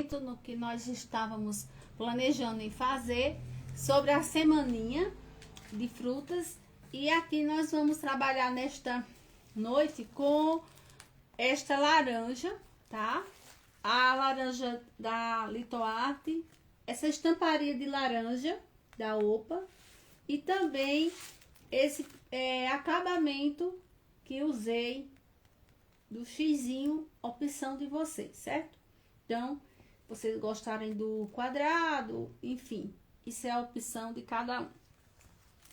acompanhamento no que nós estávamos planejando em fazer sobre a semaninha de frutas. E aqui nós vamos trabalhar nesta noite com esta laranja, tá? A laranja da Litoarte, essa estamparia de laranja da Opa e também esse acabamento que usei do xizinho, opção de vocês, certo? Então, vocês gostarem do quadrado, enfim, isso é a opção de cada um.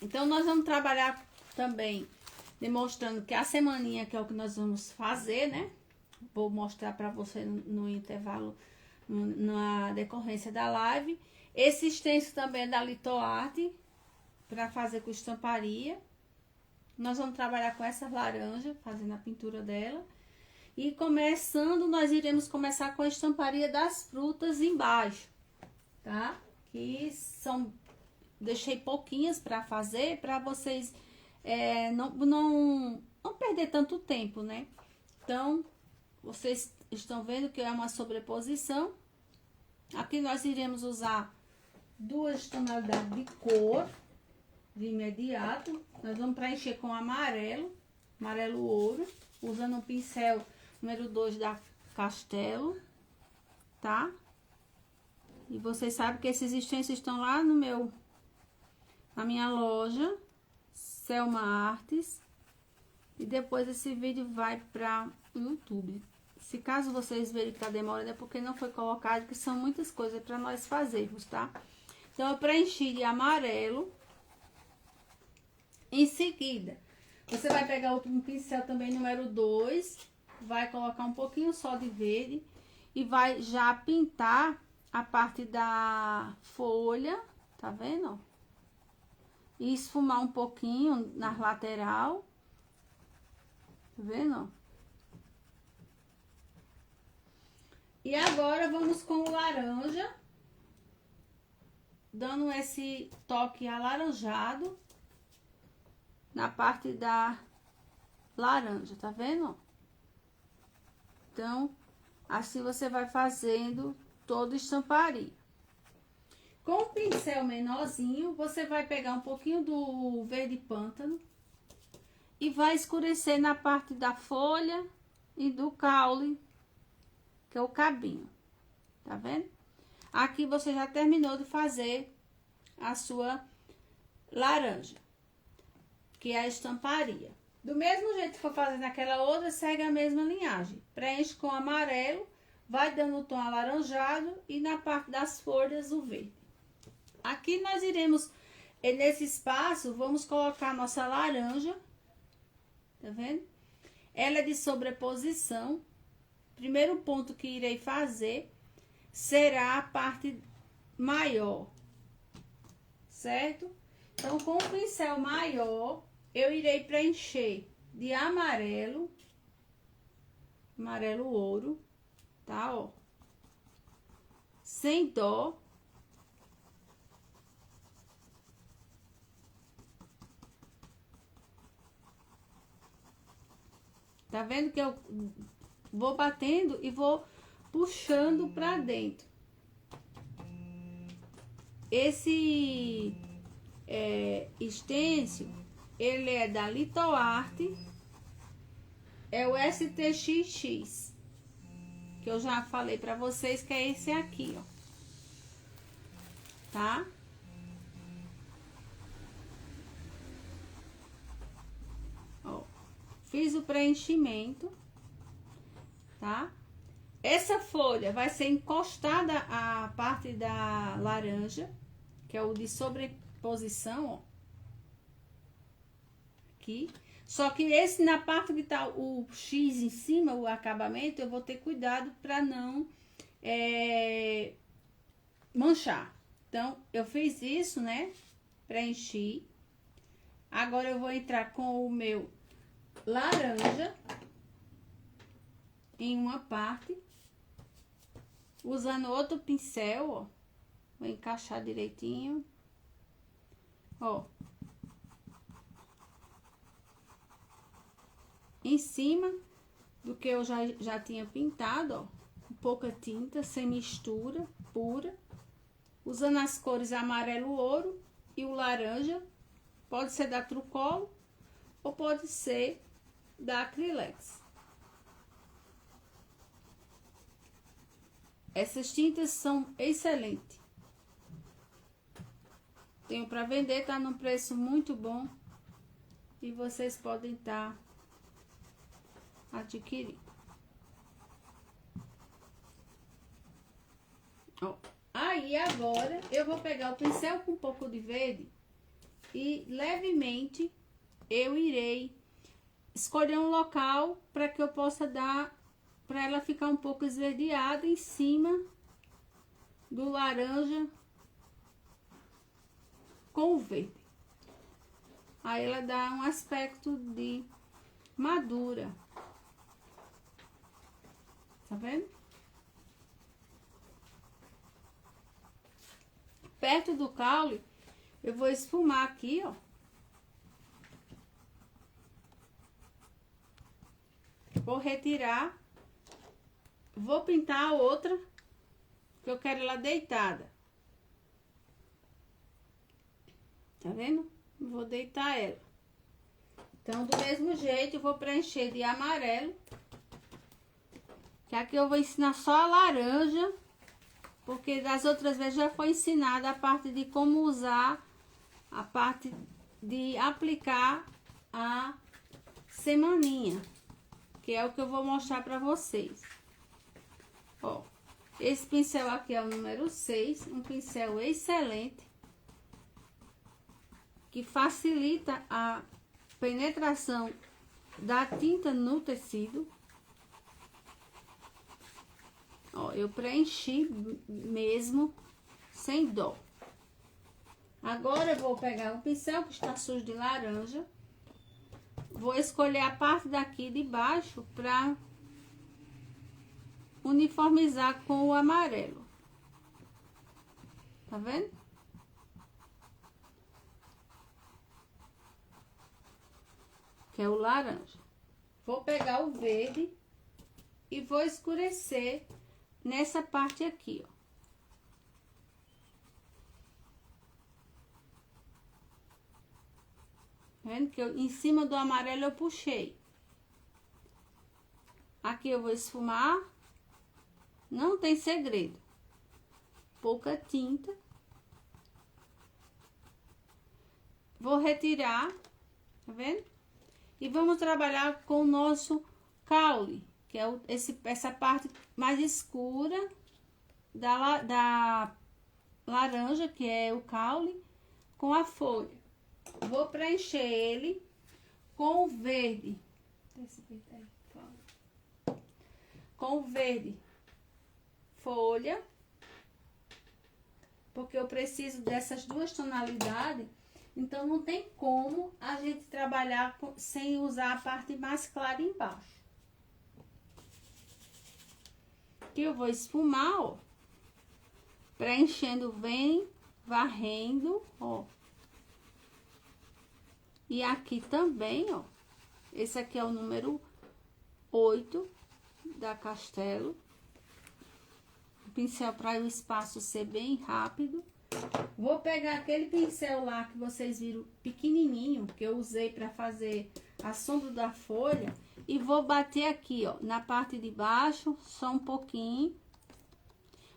Então, nós vamos trabalhar também demonstrando que a semaninha, que é o que nós vamos fazer, né? Vou mostrar para você no intervalo, na decorrência da live. Esse extenso também é da Litoarte, para fazer com estamparia. Nós vamos trabalhar com essa laranja, fazendo a pintura dela. E começando, nós iremos começar com a estamparia das frutas embaixo, tá? Que são, deixei pouquinhas para fazer, para vocês não perder tanto tempo, né? Então, vocês estão vendo que é uma sobreposição. Aqui nós iremos usar 2 tonalidades de cor de imediato. Nós vamos preencher com amarelo ouro, usando um pincel número 2 da Castelo, tá? E vocês sabem que esses extensos estão lá na minha loja, Selma Artes. E depois esse vídeo vai para o YouTube. Se caso vocês verem que tá demorando, é porque não foi colocado, que são muitas coisas para nós fazermos, tá? Então, eu preenchi de amarelo. Em seguida, você vai pegar um pincel também número 2, vai colocar um pouquinho só de verde e vai já pintar a parte da folha, tá vendo? E esfumar um pouquinho na lateral, tá vendo? E agora vamos com o laranja, dando esse toque alaranjado na parte da laranja, tá vendo? Então, assim você vai fazendo toda estamparia. Com o pincel menorzinho, você vai pegar um pouquinho do verde pântano e vai escurecer na parte da folha e do caule, que é o cabinho, tá vendo? Aqui você já terminou de fazer a sua laranja, que é a estamparia. Do mesmo jeito que for fazer naquela outra, segue a mesma linhagem. Preenche com amarelo, vai dando o tom alaranjado e na parte das folhas o verde. Aqui nós iremos, nesse espaço, vamos colocar a nossa laranja, tá vendo? Ela é de sobreposição. Primeiro ponto que irei fazer será a parte maior, certo? Então, com o pincel maior, eu irei preencher de amarelo ouro, tá, ó, sem dó. Tá vendo que eu vou batendo e vou puxando pra dentro. Esse stencil, ele é da Litoarte, é o STXX, que eu já falei pra vocês que é esse aqui, ó, tá? Ó, fiz o preenchimento, tá? Essa folha vai ser encostada à parte da laranja, que é o de sobreposição, ó. Aqui. Só que esse, na parte que tá o X em cima, o acabamento, eu vou ter cuidado para não manchar. Então, eu fiz isso, né? Preenchi. Agora, eu vou entrar com o meu laranja em uma parte, usando outro pincel, ó. Vou encaixar direitinho. Ó. Em cima do que eu já tinha pintado, ó. pouca tinta, sem mistura, pura, usando as cores amarelo ouro e o laranja. Pode ser da Trucolo ou pode ser da Acrylex. Essas tintas são excelentes. Tenho para vender, tá num preço muito bom e vocês podem estar adquirindo. Ó, aí agora eu vou pegar o pincel com um pouco de verde e levemente eu irei escolher um local para que eu possa dar, para ela ficar um pouco esverdeada em cima do laranja com o verde. Aí ela dá um aspecto de madura. Tá vendo? Perto do caule, eu vou esfumar aqui, ó. Vou retirar. Vou pintar a outra, que eu quero ela deitada. Tá vendo? Vou deitar ela. Então, do mesmo jeito, eu vou preencher de amarelo. Que aqui eu vou ensinar só a laranja. Porque das outras vezes já foi ensinada a parte de como usar, a parte de aplicar a semaninha. Que é o que eu vou mostrar pra vocês. Ó, esse pincel aqui é o número 6, um pincel excelente. Que facilita a penetração da tinta no tecido. Ó, eu preenchi mesmo, sem dó. Agora eu vou pegar o pincel que está sujo de laranja. Vou escolher a parte daqui de baixo para uniformizar com o amarelo. Tá vendo? Que é o laranja. Vou pegar o verde e vou escurecer nessa parte aqui, ó. Tá vendo que em cima do amarelo eu puxei. Aqui eu vou esfumar. Não tem segredo. Pouca tinta. Vou retirar, tá vendo? E vamos trabalhar com o nosso caule, que é essa parte mais escura da laranja, que é o caule, com a folha. Vou preencher ele com o verde. Com o verde folha, porque eu preciso dessas duas tonalidades. Então, não tem como a gente trabalhar sem usar a parte mais clara embaixo. Aqui eu vou esfumar, ó. Preenchendo, vem varrendo, ó. E aqui também, ó. Esse aqui é o número 8 da Castelo. O pincel para o espaço ser bem rápido. Vou pegar aquele pincel lá que vocês viram pequenininho, que eu usei para fazer a sombra da folha, e vou bater aqui, ó, na parte de baixo, só um pouquinho,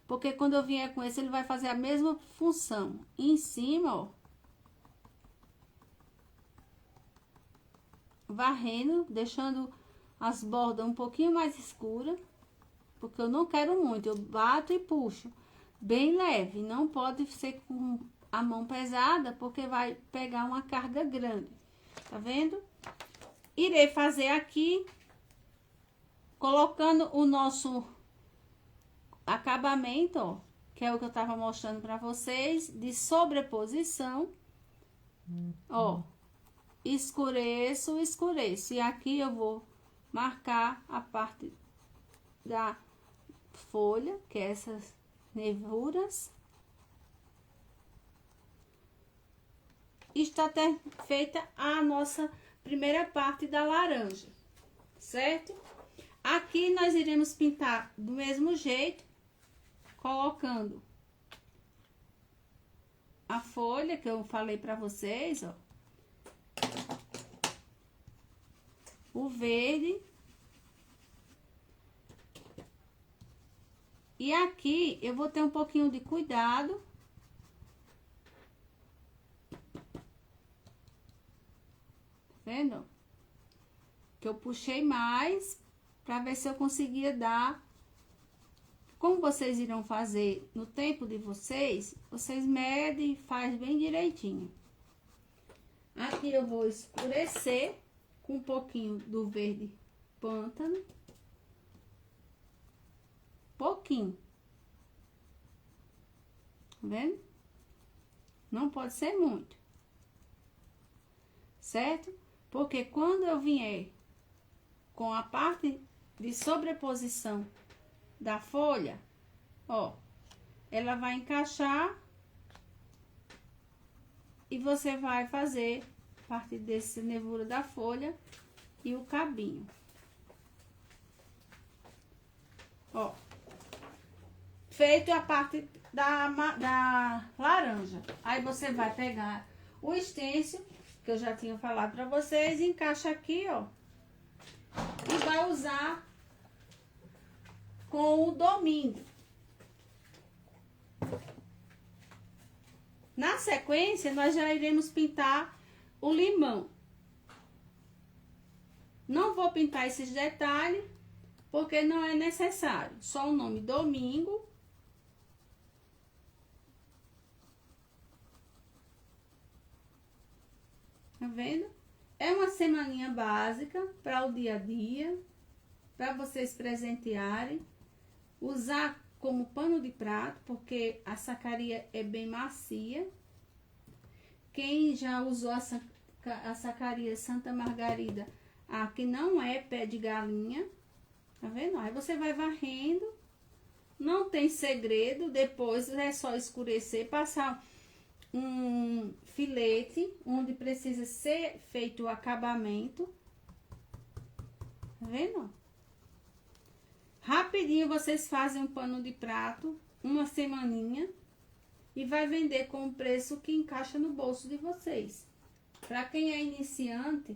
porque quando eu vier com esse, ele vai fazer a mesma função. E em cima, ó, varrendo, deixando as bordas um pouquinho mais escuras, porque eu não quero muito, eu bato e puxo. Bem leve, não pode ser com a mão pesada, porque vai pegar uma carga grande, tá vendo? Irei fazer aqui, colocando o nosso acabamento, ó, que é o que eu tava mostrando pra vocês, de sobreposição, ó, escureço, escureço, e aqui eu vou marcar a parte da folha, que é essas nervuras. Está até feita a nossa primeira parte da laranja, certo? Aqui nós iremos pintar do mesmo jeito, colocando a folha que eu falei pra vocês, ó. O verde. E aqui eu vou ter um pouquinho de cuidado. Tá vendo? Que eu puxei mais para ver se eu conseguia dar. Como vocês irão fazer no tempo de vocês, vocês medem e faz bem direitinho. Aqui eu vou escurecer com um pouquinho do verde pântano. Pouquinho. Tá vendo? Não pode ser muito. Certo? Porque quando eu vier com a parte de sobreposição da folha, ó, ela vai encaixar e você vai fazer parte desse nervura da folha e o cabinho. Ó, feito a parte da laranja. Aí você vai pegar o stencil, que eu já tinha falado pra vocês, encaixa aqui, ó, e vai usar com o domingo. Na sequência, nós já iremos pintar o limão. Não vou pintar esses detalhes, porque não é necessário. Só o nome domingo. Tá vendo? É uma semaninha básica para o dia a dia, para vocês presentearem. Usar como pano de prato, porque a sacaria é bem macia. Quem já usou a sacaria Santa Margarida, aqui não é pé de galinha, tá vendo? Aí você vai varrendo, não tem segredo, depois é só escurecer, passar um filete, onde precisa ser feito o acabamento, tá vendo? Rapidinho vocês fazem um pano de prato, uma semaninha, e vai vender com o preço que encaixa no bolso de vocês. Para quem é iniciante,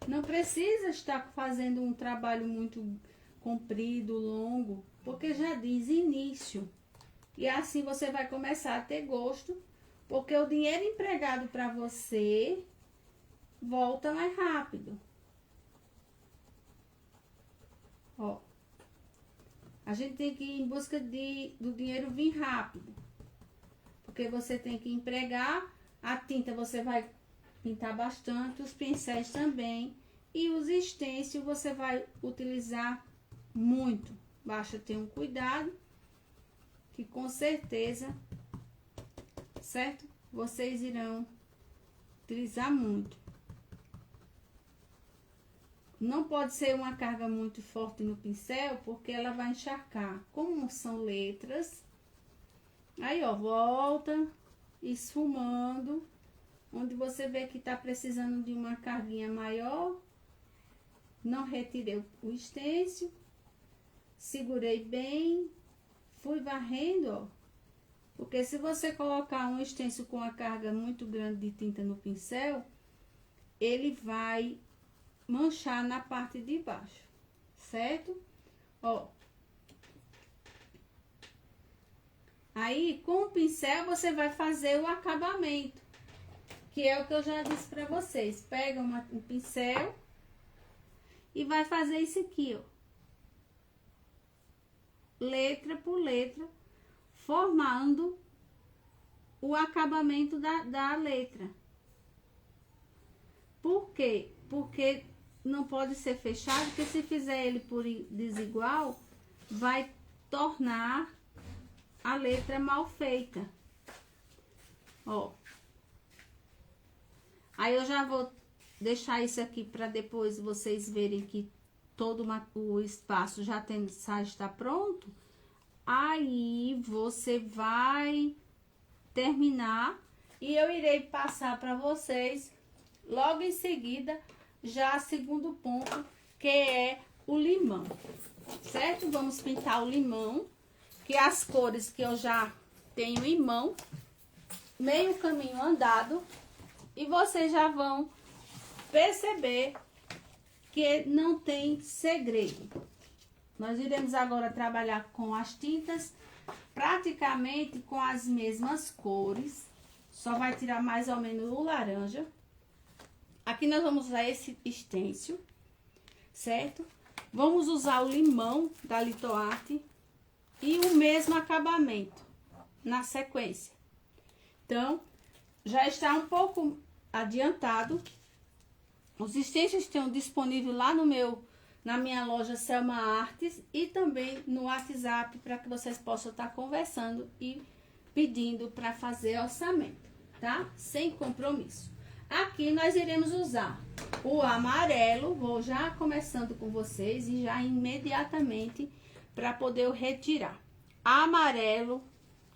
não precisa estar fazendo um trabalho muito comprido, longo, porque já diz início. E assim você vai começar a ter gosto, porque o dinheiro empregado para você volta mais rápido. Ó. A gente tem que ir em busca do dinheiro vir rápido. Porque você tem que empregar, a tinta você vai pintar bastante, os pincéis também. E os stencils você vai utilizar muito. Basta ter um cuidado, que com certeza, certo? Vocês irão utilizar muito. Não pode ser uma carga muito forte no pincel, porque ela vai encharcar. Como são letras, aí ó, volta esfumando. Onde você vê que tá precisando de uma carguinha maior, não retirei o stencil, segurei bem, fui varrendo, ó. Porque se você colocar um stencil com a carga muito grande de tinta no pincel, ele vai manchar na parte de baixo, certo? Ó. Aí, com o pincel, você vai fazer o acabamento, que é o que eu já disse pra vocês. Pega um pincel e vai fazer isso aqui, ó. Letra por letra, formando o acabamento da letra. Por quê? Porque não pode ser fechado, porque se fizer ele por desigual, vai tornar a letra mal feita. Ó. Aí eu já vou deixar isso aqui para depois vocês verem que todo o espaço já está pronto. Aí você vai terminar e eu irei passar para vocês logo em seguida já segundo ponto, que é o limão. certo? Vamos pintar o limão, que é as cores que eu já tenho em mão. Meio caminho andado. E vocês já vão perceber que não tem segredo. Nós iremos agora trabalhar com as tintas praticamente com as mesmas cores. Só vai tirar mais ou menos o laranja. Aqui nós vamos usar esse stencil, certo? Vamos usar o limão da Litoarte e o mesmo acabamento na sequência. Então, já está um pouco adiantado. Os stencils estão disponíveis lá na minha loja Selma Artes e também no WhatsApp para que vocês possam estar conversando e pedindo para fazer orçamento, tá? Sem compromisso. Aqui nós iremos usar o amarelo, vou já começando com vocês e já imediatamente para poder eu retirar. Amarelo,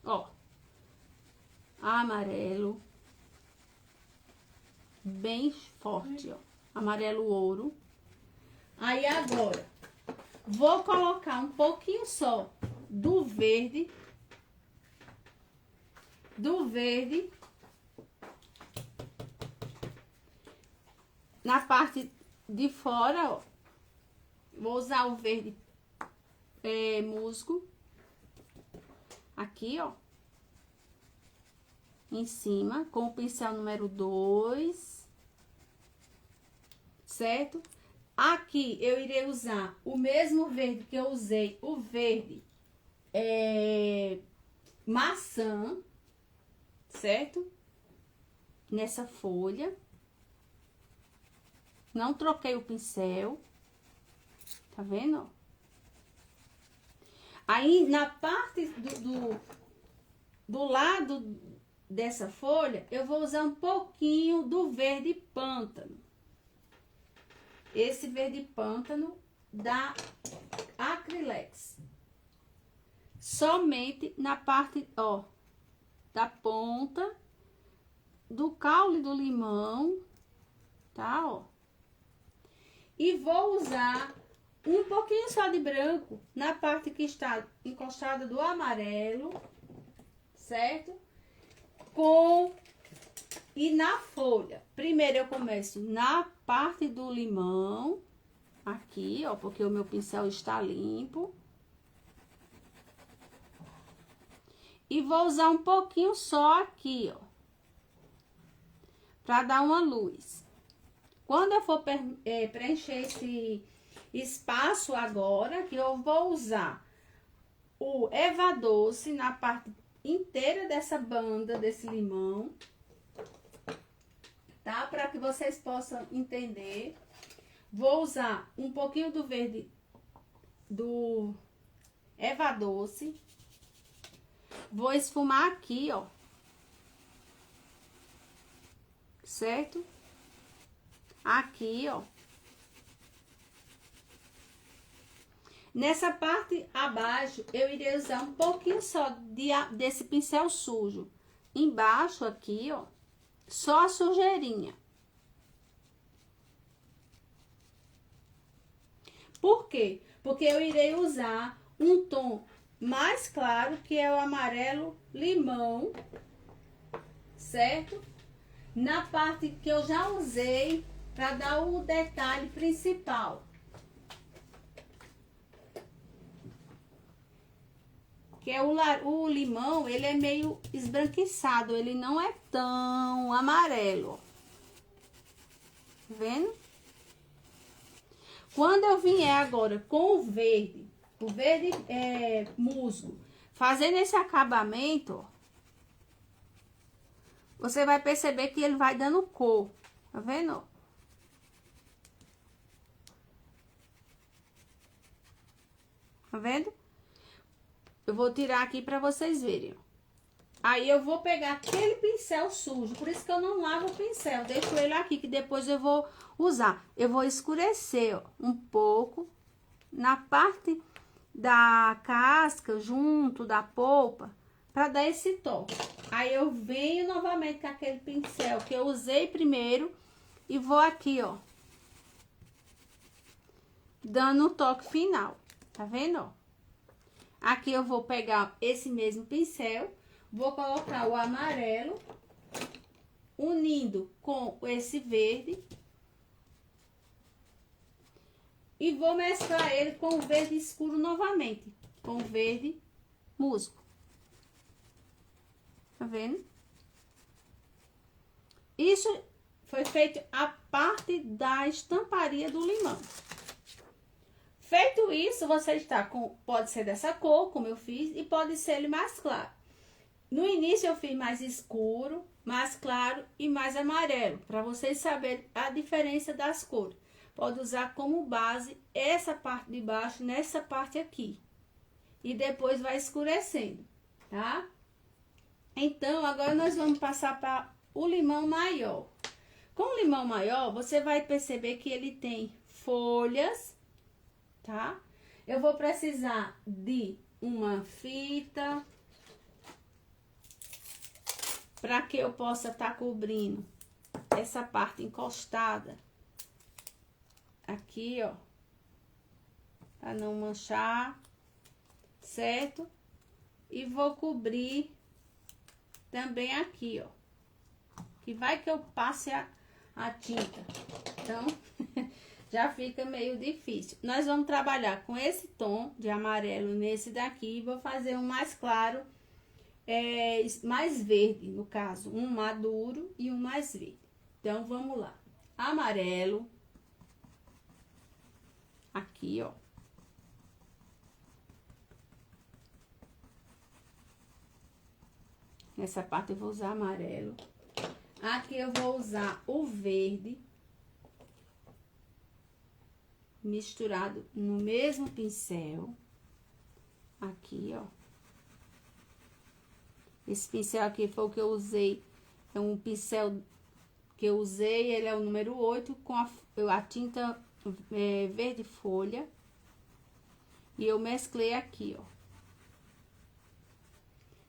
ó. Amarelo. Bem forte, ó. Amarelo ouro. Aí agora, vou colocar um pouquinho só do verde. Na parte de fora, ó. Vou usar o verde musgo. Aqui, ó. Em cima, com o pincel número 2. Certo? Aqui eu irei usar o mesmo verde que eu usei, o verde maçã, certo? Nessa folha. Não troquei o pincel. Tá vendo? Aí, na parte do lado dessa folha, eu vou usar um pouquinho do verde pântano. Esse verde pântano da Acrylex. Somente na parte, ó, da ponta do caule do limão, tá, ó. E vou usar um pouquinho só de branco na parte que está encostada do amarelo, certo? E na folha. Primeiro eu começo na parte do limão, aqui, ó, porque o meu pincel está limpo. E vou usar um pouquinho só aqui, ó, pra dar uma luz. Quando eu for preencher esse espaço agora, que eu vou usar o Eva Doce na parte inteira dessa banda, desse limão, tá? Para que vocês possam entender. Vou usar um pouquinho do verde do Eva Doce. Vou esfumar aqui, ó. Certo? Aqui, ó. Nessa parte abaixo, eu irei usar um pouquinho só desse pincel sujo. Embaixo aqui, ó, só a sujeirinha. Por quê? Porque eu irei usar um tom mais claro, que é o amarelo limão, certo? Na parte que eu já usei para dar o detalhe principal. Que é o limão, ele é meio esbranquiçado, ele não é tão amarelo, ó. Tá vendo? Quando eu vier agora com o verde musgo, fazendo esse acabamento, ó, você vai perceber que ele vai dando cor, tá vendo? Tá vendo? Eu vou tirar aqui pra vocês verem. Aí eu vou pegar aquele pincel sujo, por isso que eu não lavo o pincel, deixo ele aqui, que depois eu vou usar. Eu vou escurecer, ó, um pouco na parte da casca, junto da polpa, pra dar esse toque. Aí eu venho novamente com aquele pincel que eu usei primeiro e vou aqui, ó, dando o toque final. Tá vendo, ó? Aqui eu vou pegar esse mesmo pincel, vou colocar o amarelo, unindo com esse verde. E vou mesclar ele com o verde escuro novamente, com o verde musgo. Tá vendo? Isso foi feito a parte da estamparia do limão. Feito isso, você está com, pode ser dessa cor, como eu fiz, e pode ser ele mais claro. No início eu fiz mais escuro, mais claro e mais amarelo, para vocês saberem a diferença das cores. Pode usar como base essa parte de baixo nessa parte aqui. E depois vai escurecendo, tá? Então, agora nós vamos passar para o limão maior. Com o limão maior, você vai perceber que ele tem folhas, tá? Eu vou precisar de uma fita para que eu possa estar cobrindo essa parte encostada aqui, ó, para não manchar, certo? E vou cobrir também aqui, ó, que vai que eu passe a tinta, então já fica meio difícil. Nós vamos trabalhar com esse tom de amarelo nesse daqui, vou fazer um mais claro, mais verde, no caso, um maduro e um mais verde. Então, vamos lá. Amarelo. Aqui, ó. Nessa parte eu vou usar amarelo. Aqui eu vou usar o verde. Misturado no mesmo pincel. Aqui, ó. Esse pincel aqui foi o que eu usei. É um pincel que eu usei, ele é o número 8, com a tinta verde folha. E eu mesclei aqui, ó.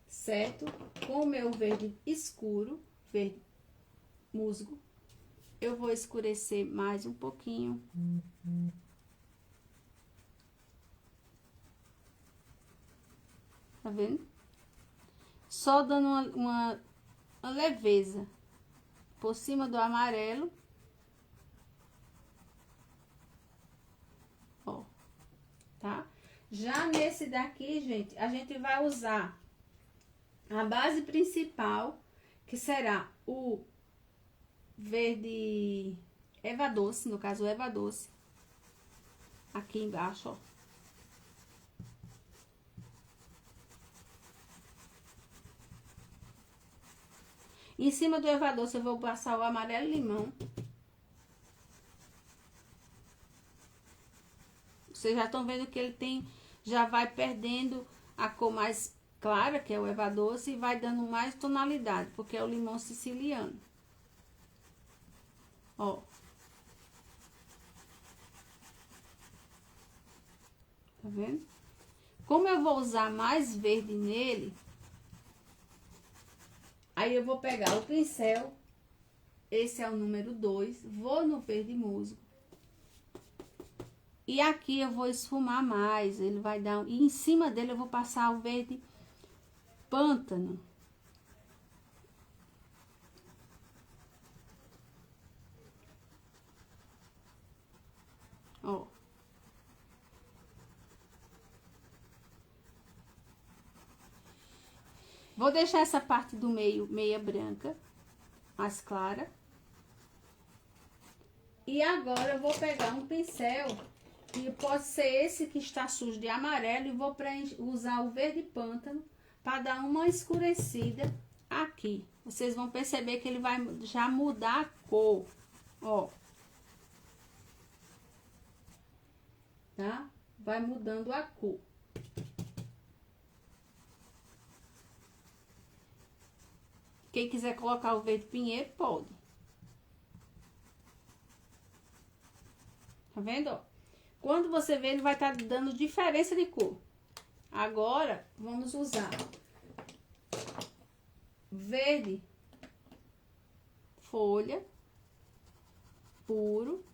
Certo? Com o meu verde escuro, verde musgo, eu vou escurecer mais um pouquinho. Tá vendo? Só dando uma leveza por cima do amarelo. Ó, tá? Já nesse daqui, gente, a gente vai usar a base principal, que será o verde Eva Doce, no caso o Eva Doce. Aqui embaixo, ó. Em cima do Eva Doce eu vou passar o amarelo limão. Vocês já estão vendo que ele tem, já vai perdendo a cor mais clara, que é o Eva Doce, e vai dando mais tonalidade, porque é o limão siciliano. Ó. Tá vendo? Como eu vou usar mais verde nele, aí eu vou pegar o pincel, esse é o número 2, vou no verde musgo. E aqui eu vou esfumar mais, ele vai dar... E em cima dele eu vou passar o verde pântano. Ó. Vou deixar essa parte do meio meia branca, mais clara. E agora eu vou pegar um pincel, que pode ser esse que está sujo de amarelo, e vou usar o verde pântano para dar uma escurecida aqui. Vocês vão perceber que ele vai já mudar a cor, ó. Tá? Vai mudando a cor. Quem quiser colocar o verde pinheiro, pode. Tá vendo, ó? Quando você vê, ele vai estar dando diferença de cor. Agora, vamos usar verde folha puro.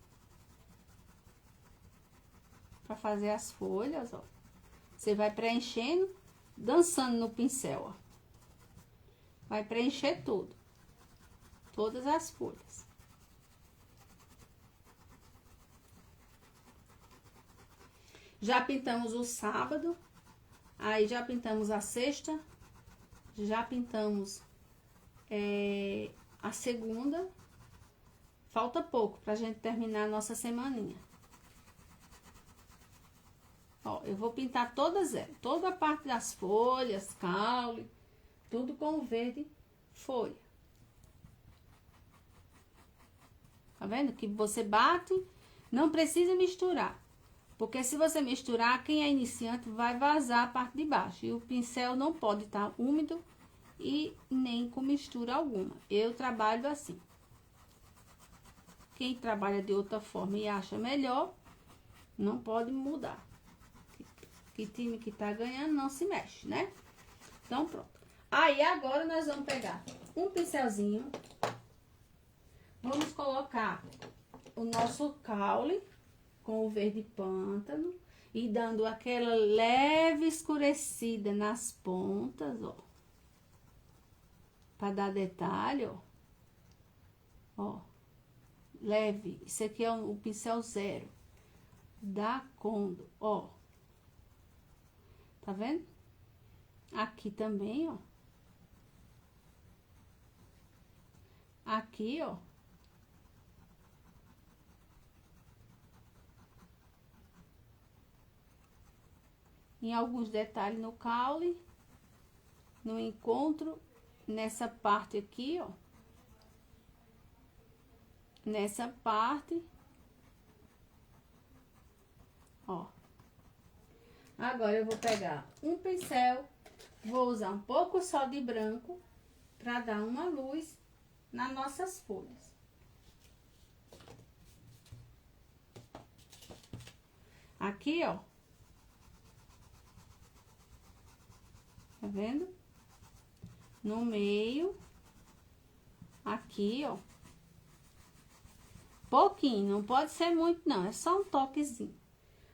para fazer as folhas, ó. Você vai preenchendo, dançando no pincel, ó. Vai preencher tudo. Todas as folhas. Já pintamos o sábado, aí já pintamos a sexta, já pintamos a segunda. Falta pouco pra gente terminar a nossa semaninha. Ó, eu vou pintar todas elas, toda a parte das folhas, caule, tudo com o verde folha. Tá vendo? Que você bate, não precisa misturar. Porque se você misturar, quem é iniciante vai vazar a parte de baixo. E o pincel não pode estar úmido e nem com mistura alguma. Eu trabalho assim. Quem trabalha de outra forma e acha melhor, não pode mudar. Que time que tá ganhando não se mexe, né? Então, pronto. Aí, agora nós vamos pegar um pincelzinho. Vamos colocar o nosso caule com o verde pântano e dando aquela leve escurecida nas pontas, ó. Pra dar detalhe, ó. Ó. Leve. Isso aqui é o pincel 0 da Condo, ó. Tá vendo? Aqui também, ó. Aqui, ó. Em alguns detalhes no caule. No encontro, nessa parte aqui, ó. Nessa parte. Ó. Agora, eu vou pegar um pincel, vou usar um pouco só de branco, pra dar uma luz nas nossas folhas. Aqui, ó. Tá vendo? No meio. Aqui, ó. Pouquinho, não pode ser muito não, é só um toquezinho.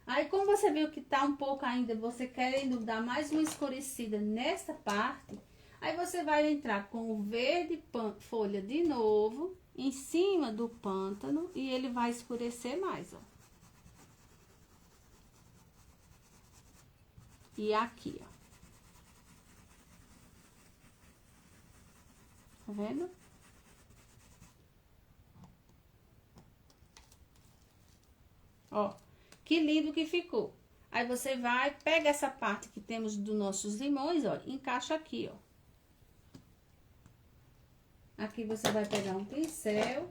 Aí, como você viu que tá um pouco ainda, você querendo dar mais uma escurecida nessa parte, aí você vai entrar com o verde folha de novo, em cima do pântano, e ele vai escurecer mais, ó. E aqui, ó. Tá vendo? Ó. Que lindo que ficou. Aí, você vai, pega essa parte que temos dos nossos limões, ó, encaixa aqui, ó. Aqui, você vai pegar um pincel,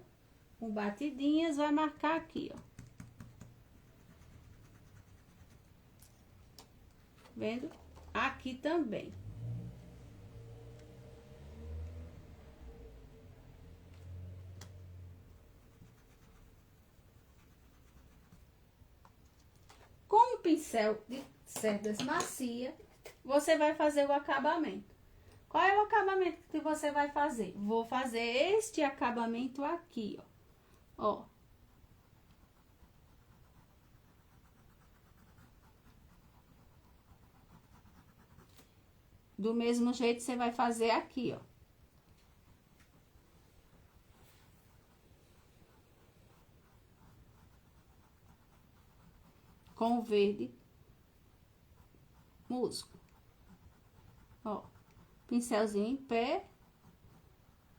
com batidinhas, vai marcar aqui, ó. Vendo? Aqui também. Com o pincel de cerdas macia, você vai fazer o acabamento. Qual é o acabamento que você vai fazer? Vou fazer este acabamento aqui, ó. Ó. Do mesmo jeito, você vai fazer aqui, ó. Com o verde musgo. Ó. Pincelzinho em pé.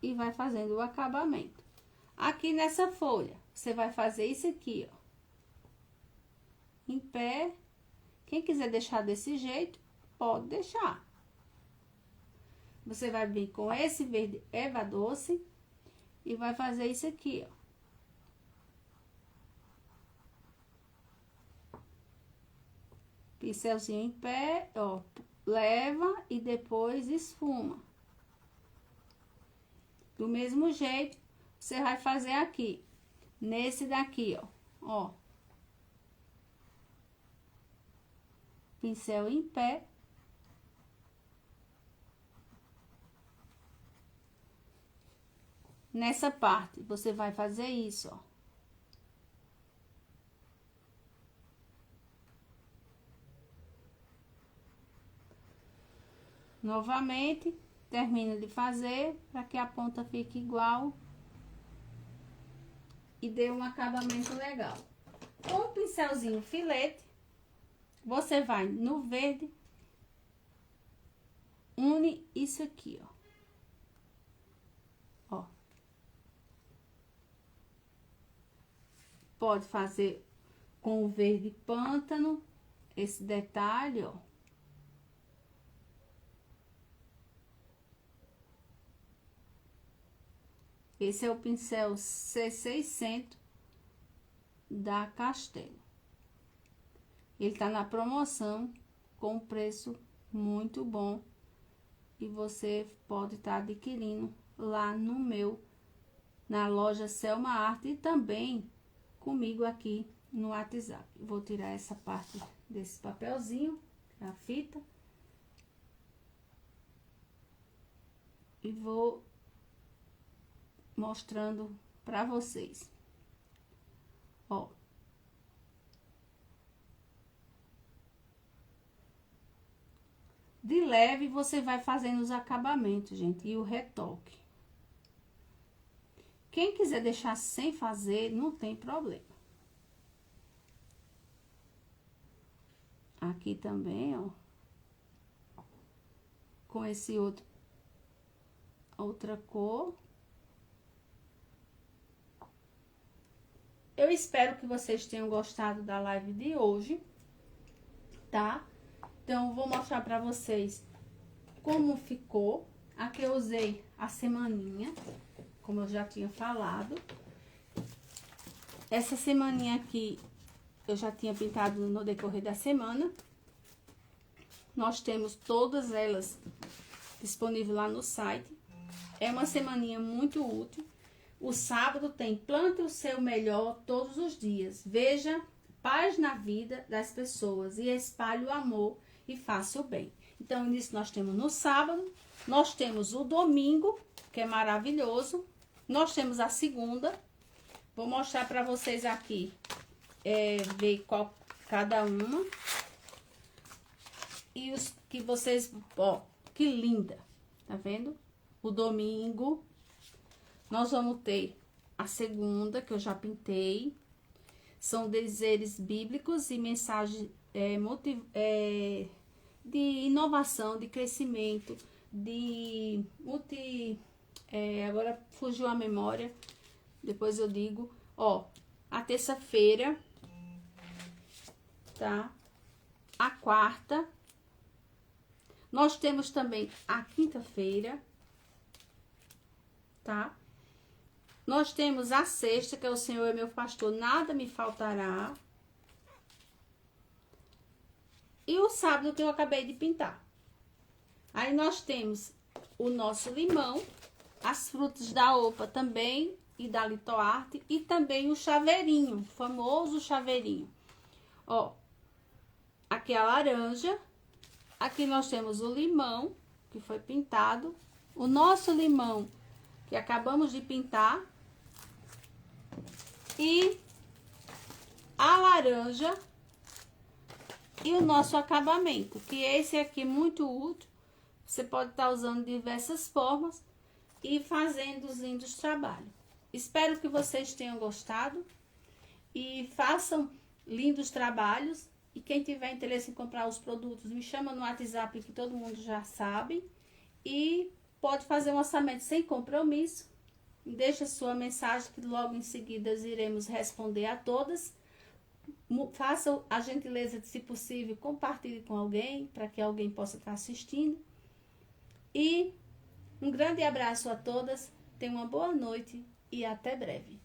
E vai fazendo o acabamento. Aqui nessa folha, você vai fazer isso aqui, ó. Em pé. Quem quiser deixar desse jeito, pode deixar. Você vai vir com esse verde erva doce e vai fazer isso aqui, ó. Pincelzinho em pé, ó, leva e depois esfuma. Do mesmo jeito, você vai fazer aqui, nesse daqui, ó. Pincel em pé. Nessa parte, você vai fazer isso, ó. novamente, termina de fazer para que a ponta fique igual e dê um acabamento legal. Com o pincelzinho filete, você vai no verde, une isso aqui, ó. Pode fazer com o verde pântano, esse detalhe, ó. Esse é o pincel C600 da Castelo. Ele tá na promoção com um preço muito bom e você pode estar adquirindo lá na loja Selma Arte e também comigo aqui no WhatsApp. Vou tirar essa parte desse papelzinho, a fita, e vou mostrando para vocês, ó. De leve você vai fazendo os acabamentos, gente, e o retoque. Quem quiser deixar sem fazer, não tem problema. Aqui também, ó, com esse outra cor. Eu espero que vocês tenham gostado da live de hoje, tá? Então, vou mostrar pra vocês como ficou. Aqui eu usei a semaninha, como eu já tinha falado. Essa semaninha aqui, eu já tinha pintado no decorrer da semana. Nós temos todas elas disponíveis lá no site. É uma semaninha muito útil. O sábado tem Plante o Seu Melhor todos os dias. Veja paz na vida das pessoas e espalhe o amor e faça o bem. Então, nisso nós temos no sábado, nós temos o domingo, que é maravilhoso. Nós temos a segunda. Vou mostrar para vocês aqui, ver qual cada uma. E os que vocês, ó, que linda, tá vendo? O domingo, nós vamos ter a segunda, que eu já pintei. São dizeres bíblicos e mensagens de inovação, de crescimento, agora fugiu a memória, depois eu digo. Ó, a terça-feira, tá? A quarta. Nós temos também a quinta-feira, tá? Nós temos a sexta, que é o Senhor é meu pastor, nada me faltará. E o sábado, que eu acabei de pintar. Aí nós temos o nosso limão, as frutas da OPA também, e da Litoarte, e também o chaveirinho, o famoso chaveirinho. Ó, aqui a laranja, aqui nós temos o limão, que foi pintado, o nosso limão, que acabamos de pintar, e a laranja e o nosso acabamento, que esse aqui é muito útil. Você pode estar usando de diversas formas e fazendo os lindos trabalhos. Espero que vocês tenham gostado e façam lindos trabalhos. E quem tiver interesse em comprar os produtos, me chama no WhatsApp, que todo mundo já sabe. E pode fazer um orçamento sem compromisso. Deixa sua mensagem, que logo em seguida iremos responder a todas. Faça a gentileza de, se possível, compartilhe com alguém, para que alguém possa estar assistindo. E um grande abraço a todas, tenham uma boa noite e até breve.